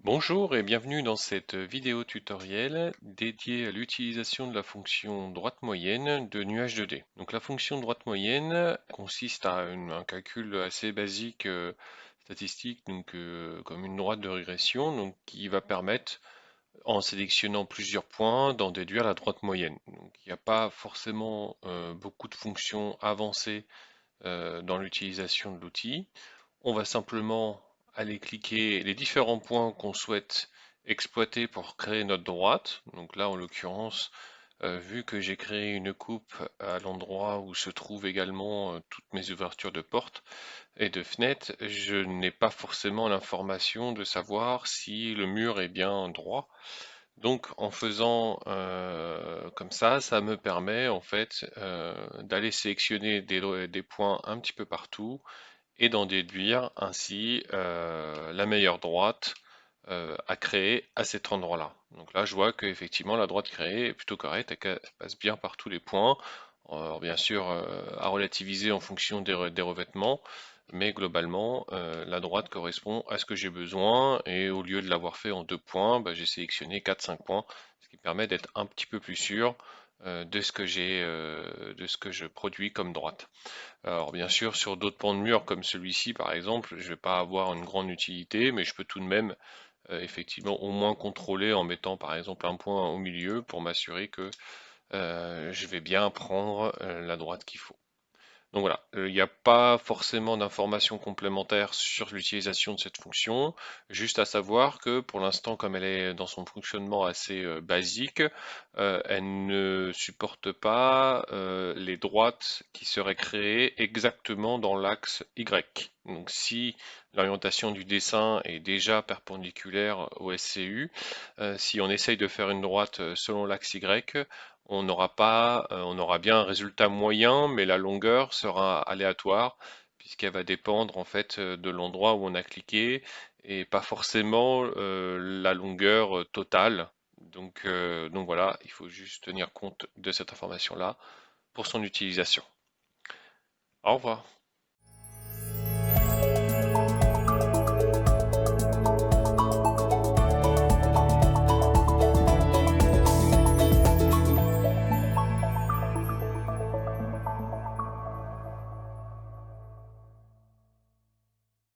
Bonjour et bienvenue dans cette vidéo tutoriel dédiée à l'utilisation de la fonction droite moyenne de Nuage 2D. Donc la fonction droite moyenne consiste à un calcul assez basique statistique, comme une droite de régression, donc qui va permettre, en sélectionnant plusieurs points, d'en déduire la droite moyenne. Donc il n'y a pas forcément beaucoup de fonctions avancées dans l'utilisation de l'outil. On va simplement aller cliquer les différents points qu'on souhaite exploiter pour créer notre droite. Donc là, en l'occurrence, vu que j'ai créé une coupe à l'endroit où se trouvent également toutes mes ouvertures de portes et de fenêtres, je n'ai pas forcément l'information de savoir si le mur est bien droit. Donc en faisant comme ça me permet en fait d'aller sélectionner des points un petit peu partout et d'en déduire ainsi la meilleure droite à créer à cet endroit-là. Donc là, je vois qu'effectivement, la droite créée est plutôt correcte, elle passe bien par tous les points. Alors, bien sûr, à relativiser en fonction des revêtements, mais globalement, la droite correspond à ce que j'ai besoin, et au lieu de l'avoir fait en 2 points, bah, j'ai sélectionné 4-5 points, ce qui permet d'être un petit peu plus sûr de ce que je produis comme droite. Alors bien sûr, sur d'autres pans de mur comme celui-ci par exemple, je ne vais pas avoir une grande utilité, mais je peux tout de même effectivement au moins contrôler en mettant par exemple un point au milieu pour m'assurer que je vais bien prendre la droite qu'il faut. Donc voilà, il n'y a pas forcément d'informations complémentaires sur l'utilisation de cette fonction, juste à savoir que pour l'instant, comme elle est dans son fonctionnement assez basique, elle ne supporte pas les droites qui seraient créées exactement dans l'axe Y. Donc si l'orientation du dessin est déjà perpendiculaire au SCU, si on essaye de faire une droite selon l'axe Y, on aura bien un résultat moyen, mais la longueur sera aléatoire, puisqu'elle va dépendre en fait de l'endroit où on a cliqué et pas forcément la longueur totale. Donc voilà, il faut juste tenir compte de cette information-là pour son utilisation. Au revoir.